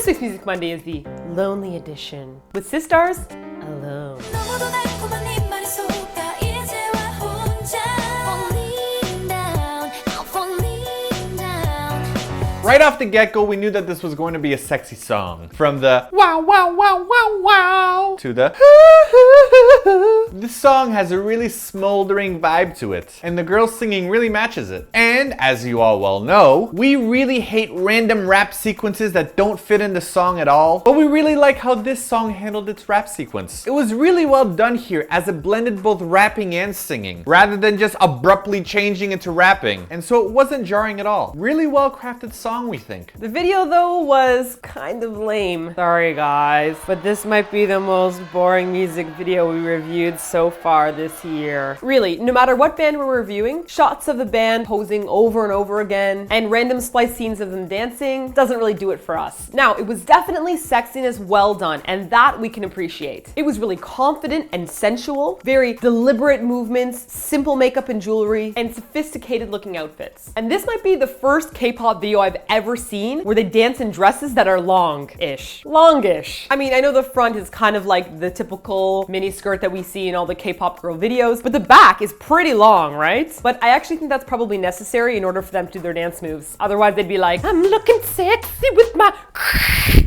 This week's Music Monday is the Lonely Edition with Sistars Alone. Right off the get-go, we knew that this was going to be a sexy song. From the wow, wow, wow, wow, wow to the This song has a really smoldering vibe to it, and the girl singing really matches it. And as you all well know, we really hate random rap sequences that don't fit in the song at all, but we really like how this song handled its rap sequence. It was really well done here as it blended both rapping and singing, rather than just abruptly changing into rapping, and so it wasn't jarring at all. Really well crafted song, we think. The video though was kind of lame. Sorry guys, but this might be the most boring music video we reviewed so far this year. Really, no matter what band we're reviewing, shots of the band posing over and over again and random splice scenes of them dancing doesn't really do it for us. Now, it was definitely sexiness well done, and that we can appreciate. It was really confident and sensual, very deliberate movements, simple makeup and jewelry, and sophisticated looking outfits. And this might be the first K-pop video I've ever seen where they dance in dresses that are long-ish. Longish. I mean, I know the front is kind of like the typical mini skirt that we see in all the K-pop girl videos, but the back is pretty long, right? But I actually think that's probably necessary in order for them to do their dance moves. Otherwise they'd be like, I'm looking sexy with my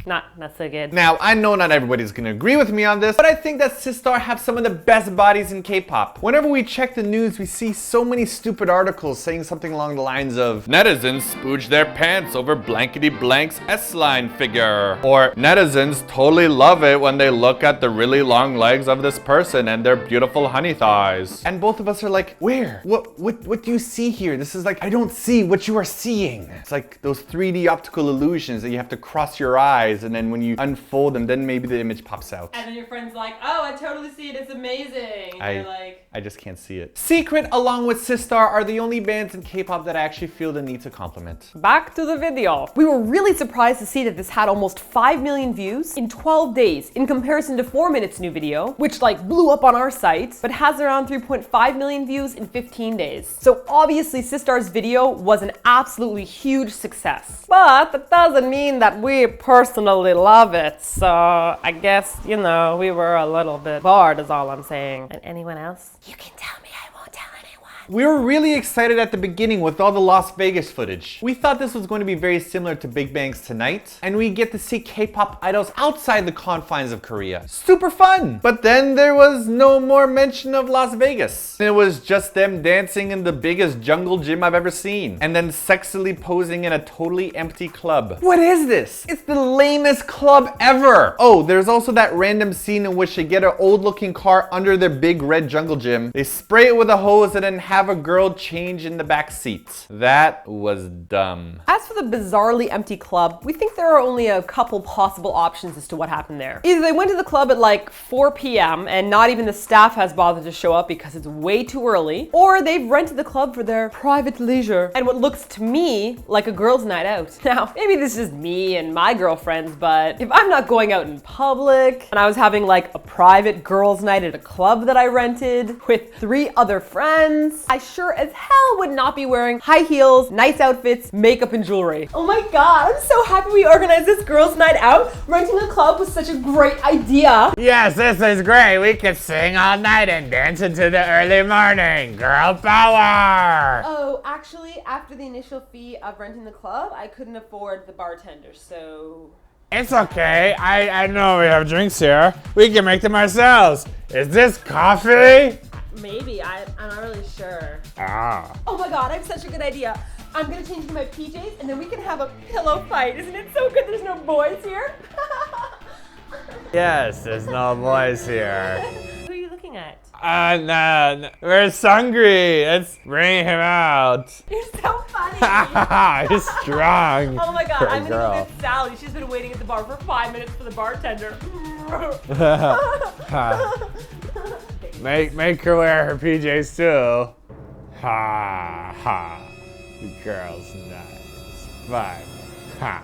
not so good. Now, I know not everybody's gonna agree with me on this, but I think that Sistar have some of the best bodies in K-pop. Whenever we check the news, we see so many stupid articles saying something along the lines of netizens spooge their pants over blankety blank's S-line figure, or netizens totally love it when they look at the really long legs of this person and their beautiful honey thighs. And both of us are like, where? What do you see here? This is like, I don't see what you are seeing. It's like those 3D optical illusions that you have to cross your eyes, and then when you unfold them, then maybe the image pops out. And then your friend's like, oh, I totally see it, it's amazing. And you're like, I just can't see it. Secret, along with Sistar, are the only bands in K-pop that I actually feel the need to compliment. Back to the video. We were really surprised to see that this had almost 5 million views in 12 days in comparison to 4 Minute's new video, which like blew up on our site, but has around 3.5 million views in 15 days. So obviously Sistar's video was an absolutely huge success. But that doesn't mean that we personally love it. So I guess, you know, we were a little bit bored is all I'm saying. And anyone else? You can tell me, I won't tell anyone. We were really excited at the beginning with all the Las Vegas footage. We thought this was going to be very similar to Big Bang's Tonight, and we get to see K-pop idols outside the confines of Korea. Super fun! But then there was no more mention of Las Vegas. It was just them dancing in the biggest jungle gym I've ever seen, and then sexily posing in a totally empty club. What is this? It's the lamest club ever! Oh, there's also that random scene in which they get an old-looking car under their big red jungle gym. They spray it with a hose and then have a girl change in the back seat. That was dumb. As for the bizarrely empty club, we think there are only a couple possible options as to what happened there. Either they went to the club at like 4 p.m. and not even the staff has bothered to show up because it's way too early, or they've rented the club for their private leisure and what looks to me like a girls' night out. Now, maybe this is me and my girlfriends, but if I'm not going out in public and I was having like a private girls' night at a club that I rented with 3 other friends, I sure as hell would not be wearing high heels, nice outfits, makeup, and jewelry. Oh my god, I'm so happy we organized this girls' night out. Renting a club was such a great idea. Yes, this is great. We could sing all night and dance into the early morning. Girl power! Oh, actually, after the initial fee of renting the club, I couldn't afford the bartender, so... It's okay. I know we have drinks here. We can make them ourselves. Is this coffee? Maybe, I'm not really sure. Ah. Oh my god, I have such a good idea. I'm gonna change into my PJs and then we can have a pillow fight. Isn't it so good there's no boys here? Yes, there's no boys here. Who are you looking at? No. Where's Sungri? Let's bring him out. You're so funny. He's strong. Oh my god, Poor I'm gonna girl. go get Sally. She's been waiting at the bar for 5 minutes for the bartender. Make her wear her PJs too. Ha ha. The girl's nice. Fine. Ha.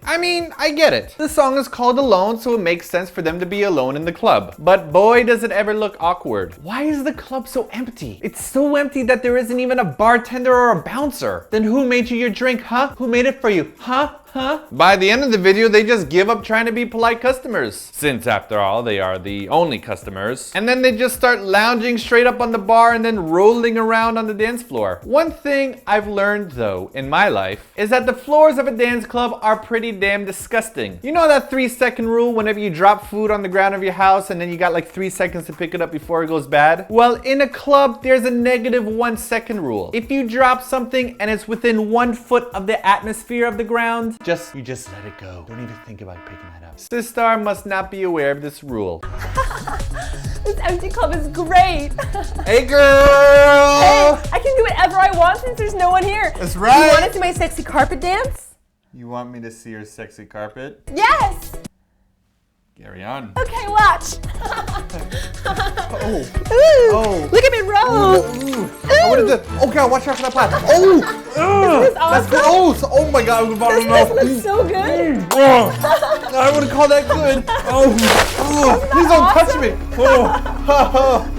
I mean, I get it. The song is called Alone, so it makes sense for them to be alone in the club. But boy, does it ever look awkward. Why is the club so empty? It's so empty that there isn't even a bartender or a bouncer. Then who made you your drink, huh? Who made it for you, huh? Huh? By the end of the video, they just give up trying to be polite customers, since after all, they are the only customers. And then they just start lounging straight up on the bar and then rolling around on the dance floor. One thing I've learned though in my life is that the floors of a dance club are pretty damn disgusting. You know that 3-second rule whenever you drop food on the ground of your house and then you got like 3 seconds to pick it up before it goes bad? Well, in a club, there's a negative 1 second rule. If you drop something and it's within 1 foot of the atmosphere of the ground, you just let it go. Don't even think about picking that up. Sistar must not be aware of this rule. This empty club is great. Hey girl! Hey, I can do whatever I want since there's no one here. That's right. You want to see my sexy carpet dance? You want me to see your sexy carpet? Yes. Carry on. Okay, watch. Oh. Ooh, Oh. look at me roll. Ooh. I wanted to. Oh God, watch out for that plant. Oh. Isn't this awesome? That's good. Oh my God, This looks so good. I wouldn't call that good. Please don't touch me.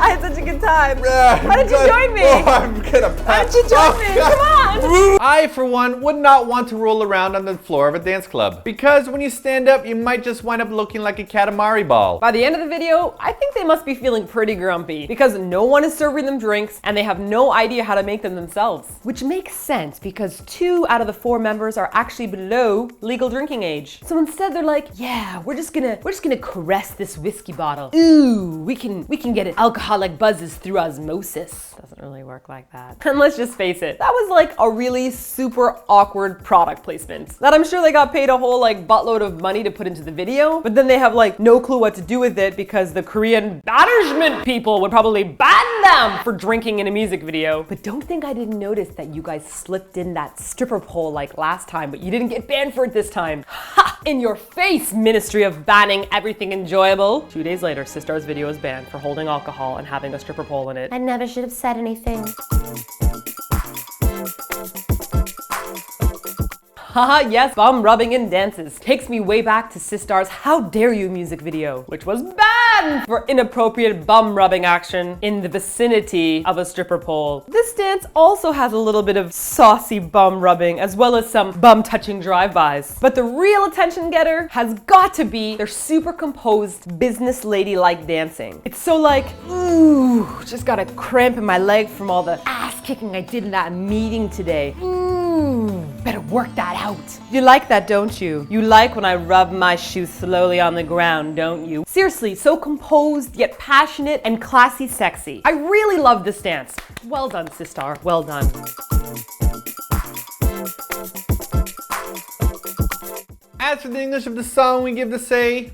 I had such a good time. Yeah, Why don't you join me? I'm gonna Why don't you join me? Come on. I, for one, would not want to roll around on the floor of a dance club because when you stand up, you might just wind up looking like a Katamari ball. By the end of the video, I think they must be feeling pretty grumpy because no one is serving them drinks and they have no idea how to make them themselves. Which makes sense because 2 out of the 4 members are actually below legal drinking age. So instead they're like, yeah, we're just gonna caress this whiskey bottle. Ooh, we can get it. Alcoholic buzzes through osmosis. Doesn't really work like that. And let's just face it, that was like a really super awkward product placement that I'm sure they got paid a whole like buttload of money to put into the video, but then they have like no clue what to do with it because the Korean management people would probably ban them for drinking in a music video. But don't think I didn't notice that you guys slipped in that stripper pole like last time, but you didn't get banned for it this time. Ha! In your face, Ministry of Banning Everything Enjoyable. 2 days later, Sistar's video is banned for holding alcohol and having a stripper pole in it. I never should have said anything. Haha, yes, bum rubbing and dances. Takes me way back to Sistar's How Dare You music video, which was banned for inappropriate bum rubbing action in the vicinity of a stripper pole. This dance also has a little bit of saucy bum rubbing as well as some bum touching drive-bys. But the real attention getter has got to be their super composed business lady-like dancing. It's so like, ooh, just got a cramp in my leg from all the ass kicking I did in that meeting today. Better work that out. You like that, don't you? You like when I rub my shoe slowly on the ground, don't you? Seriously, so composed, yet passionate and classy sexy. I really love this dance. Well done, Sistar. Well done. As for the English of the song, we give this a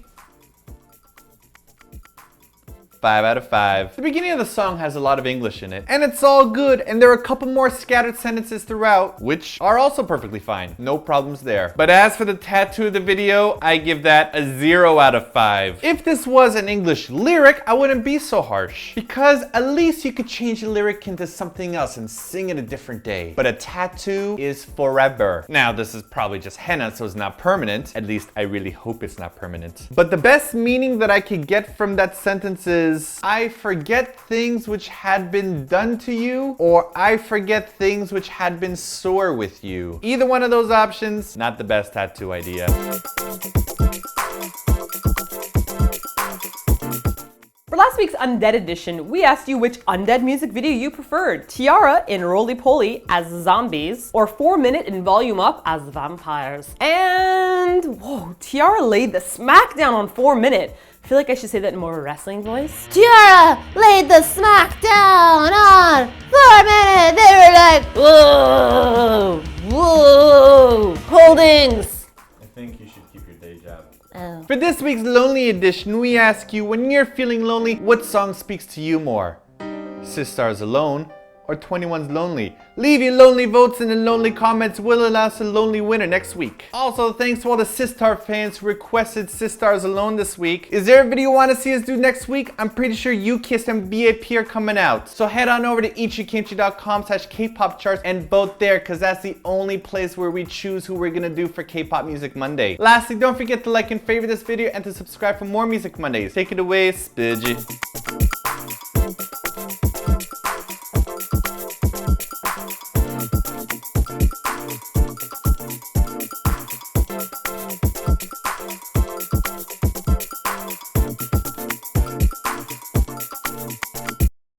5 out of 5. The beginning of the song has a lot of English in it, and it's all good, and there are a couple more scattered sentences throughout, which are also perfectly fine. No problems there. But as for the tattoo of the video, I give that a 0 out of 5. If this was an English lyric, I wouldn't be so harsh, because at least you could change the lyric into something else and sing it a different day. But a tattoo is forever. Now, this is probably just henna, so it's not permanent. At least I really hope it's not permanent. But the best meaning that I could get from that sentence is I forget things which had been done to you, or I forget things which had been sore with you. Either one of those options, not the best tattoo idea. For last week's Undead edition, we asked you which Undead music video you preferred. Tiara in Roly Poly as zombies, or 4-Minute in Volume Up as vampires. And, whoa, Tiara laid the smackdown on 4-Minute. I feel like I should say that in more of a wrestling voice. Tiara laid the smack down on 4-Minute. They were like, whoa, whoa, holdings. I think you should keep your day job. Oh. For this week's Lonely Edition, we ask you, when you're feeling lonely, what song speaks to you more? Sistar Alone or 21's Lonely? Leave your lonely votes in the lonely comments. We'll announce a lonely winner next week. Also, thanks to all the Sistar fans who requested Sistar Alone this week. Is there a video you want to see us do next week? I'm pretty sure You Kiss and BAP are coming out. So head on over to Eatyourkimchi.com/Kpop charts and vote there, because that's the only place where we choose who we're gonna do for Kpop Music Monday. Lastly, don't forget to like and favorite this video and to subscribe for more Music Mondays. Take it away, Spidgey.